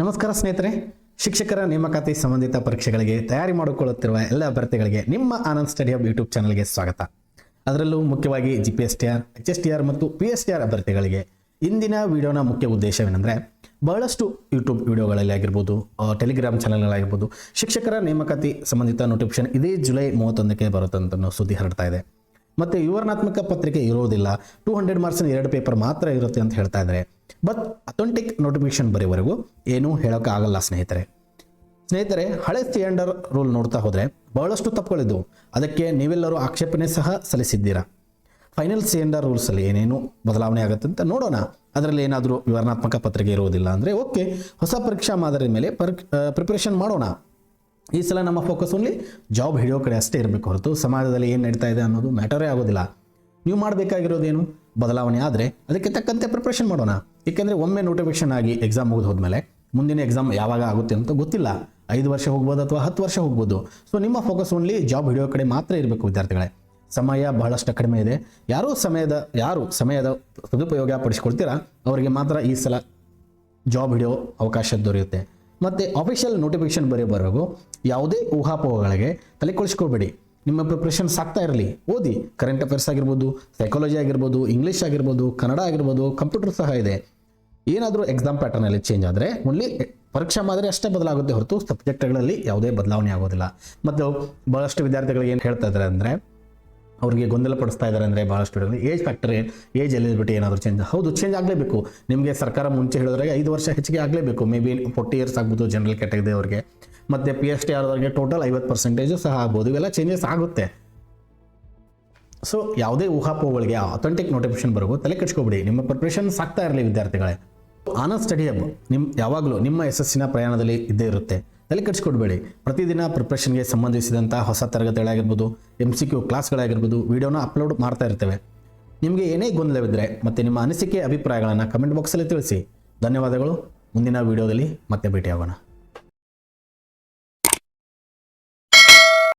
ನಮಸ್ಕಾರ ಸ್ನೇಹಿತರೆ, ಶಿಕ್ಷಕರ ನೇಮಕಾತಿ ಸಂಬಂಧಿತ ಪರೀಕ್ಷೆಗಳಿಗೆ ತಯಾರಿ ಮಾಡಿಕೊಳ್ಳುತ್ತಿರುವ ಎಲ್ಲ ಅಭ್ಯರ್ಥಿಗಳಿಗೆ ನಿಮ್ಮ ಆನಂದ್ ಸ್ಟಡಿ ಹಬ್ ಯೂಟ್ಯೂಬ್ ಚಾನಲ್ಗೆ ಸ್ವಾಗತ. ಅದರಲ್ಲೂ ಮುಖ್ಯವಾಗಿ GPSTR, HSTR ಮತ್ತು PSTR ಅಭ್ಯರ್ಥಿಗಳಿಗೆ ಇಂದಿನ ವಿಡಿಯೋನ ಮುಖ್ಯ ಉದ್ದೇಶವೇನೆಂದರೆ, ಬಹಳಷ್ಟು ಯೂಟ್ಯೂಬ್ ವಿಡಿಯೋಗಳಲ್ಲಿ ಆಗಿರ್ಬೋದು, ಟೆಲಿಗ್ರಾಮ್ ಚಾನಲ್ಗಳಾಗಿರ್ಬೋದು, ಶಿಕ್ಷಕರ ನೇಮಕಾತಿ ಸಂಬಂಧಿತ ನೋಟಿಫಿಕೇಶನ್ ಇದೇ ಜುಲೈ 31ಕ್ಕೆ ಬರುತ್ತೆ ಅಂತ ಸುದ್ದಿ ಹರಡ್ತಾ ಇದೆ. ಮತ್ತು ವಿವರಣಾತ್ಮಕ ಪತ್ರಿಕೆ ಇರೋದಿಲ್ಲ, 200 ಮಾರ್ಕ್ಸ್ನ 2 ಪೇಪರ್ ಮಾತ್ರ ಇರುತ್ತೆ ಅಂತ ಹೇಳ್ತಾ ಇದ್ದಾರೆ. ಬಟ್ ಅಥೆಂಟಿಕ್ ನೋಟಿಫಿಕೇಶನ್ ಬರೆಯುವವರೆಗೂ ಏನೂ ಹೇಳೋಕ್ಕಾಗಲ್ಲ ಸ್ನೇಹಿತರೆ. ಹಳೆ ಸ್ಟ್ಯಾಂಡರ್ಡ್ ರೂಲ್ ನೋಡ್ತಾ ಹೋದರೆ ಬಹಳಷ್ಟು ತಪ್ಪುಗಳಿದ್ದು, ಅದಕ್ಕೆ ನೀವೆಲ್ಲರೂ ಆಕ್ಷೇಪಣೆ ಸಹ ಸಲ್ಲಿಸಿದ್ದೀರಾ. ಫೈನಲ್ ಸ್ಟ್ಯಾಂಡರ್ಡ್ ರೂಲ್ಸಲ್ಲಿ ಏನೇನು ಬದಲಾವಣೆ ಆಗುತ್ತೆ ಅಂತ ನೋಡೋಣ. ಅದರಲ್ಲಿ ಏನಾದರೂ ವಿವರಣಾತ್ಮಕ ಪತ್ರಿಕೆ ಇರುವುದಿಲ್ಲ ಅಂದರೆ ಓಕೆ, ಹೊಸ ಪರೀಕ್ಷಾ ಮಾದರಿ ಮೇಲೆ ಪ್ರಿಪರೇಷನ್ ಮಾಡೋಣ. ಈ ಸಲ ನಮ್ಮ ಫೋಕಸ್ ಓನ್ಲಿ ಜಾಬ್ ಹಿಡಿಯೋ ಕಡೆ ಅಷ್ಟೇ ಇರಬೇಕು ಹೊರತು ಸಮಾಜದಲ್ಲಿ ಏನು ನಡೀತಾ ಇದೆ ಅನ್ನೋದು ಮ್ಯಾಟರೇ ಆಗೋದಿಲ್ಲ. ನೀವು ಮಾಡಬೇಕಾಗಿರೋದೇನು, ಬದಲಾವಣೆ ಆದರೆ ಅದಕ್ಕೆ ತಕ್ಕಂತೆ ಪ್ರಿಪ್ರೇಷನ್ ಮಾಡೋಣ. ಏಕೆಂದರೆ ಒಮ್ಮೆ ನೋಟಿಫಿಕೇಶನ್ ಆಗಿ ಎಕ್ಸಾಮ್ ಮುಗಿದು ಹೋದ್ಮೇಲೆ ಮುಂದಿನ ಎಕ್ಸಾಮ್ ಯಾವಾಗ ಆಗುತ್ತೆ ಅಂತ ಗೊತ್ತಿಲ್ಲ. 5 ವರ್ಷ ಹೋಗ್ಬೋದು ಅಥವಾ 10 ವರ್ಷ ಹೋಗ್ಬೋದು. ಸೊ ನಿಮ್ಮ ಫೋಕಸ್ ಓನ್ಲಿ ಜಾಬ್ ಹಿಡಿಯೋ ಕಡೆ ಮಾತ್ರ ಇರಬೇಕು ವಿದ್ಯಾರ್ಥಿಗಳೇ. ಸಮಯ ಬಹಳಷ್ಟು ಕಡಿಮೆ ಇದೆ. ಯಾರು ಸಮಯದ ಸದುಪಯೋಗ ಪಡಿಸ್ಕೊಳ್ತೀರಾ ಅವರಿಗೆ ಮಾತ್ರ ಈ ಸಲ ಜಾಬ್ ಹಿಡಿಯೋ ಅವಕಾಶ ದೊರೆಯುತ್ತೆ. ಮತ್ತು ಆಫಿಷಿಯಲ್ ನೋಟಿಫಿಕೇಶನ್ ಬರೋವರೆಗೂ ಯಾವುದೇ ಊಹಾಪೋಹಗಳಿಗೆ ತಲೆ ಕೊಳಿಸ್ಕೋಬೇಡಿ. ನಿಮ್ಮ ಪ್ರಿಪ್ರೇಷನ್ ಸಾಕ್ತಾ ಇರಲಿ, ಓದಿ. ಕರೆಂಟ್ ಅಫೇರ್ಸ್ ಆಗಿರ್ಬೋದು, ಸೈಕಾಲಜಿ ಆಗಿರ್ಬೋದು, ಇಂಗ್ಲೀಷ್ ಆಗಿರ್ಬೋದು, ಕನ್ನಡ ಆಗಿರ್ಬೋದು, ಕಂಪ್ಯೂಟರ್ ಸಹ ಇದೆ. ಏನಾದರೂ ಎಕ್ಸಾಮ್ ಪ್ಯಾಟರ್ನಲ್ಲಿ ಚೇಂಜ್ ಆದರೆ ಓನ್ಲಿ ಪರೀಕ್ಷಾ ಮಾದರಿ ಅಷ್ಟೇ ಬದಲಾಗುತ್ತೆ ಹೊರತು ಸಬ್ಜೆಕ್ಟ್ಗಳಲ್ಲಿ ಯಾವುದೇ ಬದಲಾವಣೆ ಆಗೋದಿಲ್ಲ. ಮತ್ತು ಭಾಳಷ್ಟು ವಿದ್ಯಾರ್ಥಿಗಳಿಗೆ ಏನು ಹೇಳ್ತಾ ಇದ್ದಾರೆ ಅಂದರೆ, ಅವರಿಗೆ ಗೊಂದಲ ಪಡಿಸ್ತಾ ಇದ್ದಾರೆ ಅಂದರೆ ಭಾಳಷ್ಟು ಏಜ್ ಫ್ಯಾಕ್ಟರ್, ಏಜ್ ಎಲಿಜಿಬಿಲಿಟಿ ಏನಾದರೂ ಚೇಂಜ್ ಆಗಲೇಬೇಕು. ನಿಮಗೆ ಸರ್ಕಾರ ಮುಂಚೆ ಹೇಳಿದ್ರೆ 5 ವರ್ಷ ಹೆಚ್ಚಿಗೆ ಆಗಲೇಬೇಕು. ಮೇ ಬಿ 40 ಇಯರ್ಸ್ ಆಗ್ಬೋದು ಜನರಲ್ ಕ್ಯಾಟಗರಿ ಅವರಿಗೆ. ಮತ್ತು PSTR ಅವರಿಗೆ ಟೋಟಲ್ 50% ಸಹ ಆಗ್ಬೋದು. ಇವೆಲ್ಲ ಚೇಂಜಸ್ ಆಗುತ್ತೆ. ಸೊ ಯಾವುದೇ ಊಹಾಪೋಹಗಳಿಗೆ ಅಥೆಂಟಿಕ್ ನೋಟಿಫಿಕೇಶನ್ ಬರೋದು ತಲೆ ಕೆಡಿಸ್ಕೋಬೇಡಿ. ನಿಮ್ಮ ಪ್ರಿಪ್ರೇಷನ್ ಸಾಕ್ತಾ ಇರಲಿ ವಿದ್ಯಾರ್ಥಿಗಳೇ. ಆನಂದ್ ಸ್ಟಡಿ ಹಬ್ ಯಾವಾಗಲೂ ನಿಮ್ಮ ಯಶಸ್ಸಿನ ಪ್ರಯಾಣದಲ್ಲಿ ಇದ್ದೇ ಇರುತ್ತೆ. ತಲೆ ಕೆಡಿಸ್ಕೊಡ್ಬೇಡಿ. ಪ್ರತಿದಿನ ಪ್ರಿಪ್ರೇಷನ್ಗೆ ಸಂಬಂಧಿಸಿದಂಥ ಹೊಸ ತರಗತಿಗಳಾಗಿರ್ಬೋದು, MCQ ಕ್ಲಾಸ್ಗಳಾಗಿರ್ಬೋದು, ವಿಡಿಯೋನ ಅಪ್ಲೋಡ್ ಮಾಡ್ತಾ ಇರ್ತೇವೆ. ನಿಮಗೆ ಏನೇ ಗೊಂದಲವಿದ್ದರೆ ಮತ್ತು ನಿಮ್ಮ ಅನಿಸಿಕೆ ಅಭಿಪ್ರಾಯಗಳನ್ನು ಕಮೆಂಟ್ ಬಾಕ್ಸಲ್ಲಿ ತಿಳಿಸಿ. ಧನ್ಯವಾದಗಳು. ಮುಂದಿನ ವಿಡಿಯೋದಲ್ಲಿ ಮತ್ತೆ ಭೇಟಿಯಾಗೋಣ.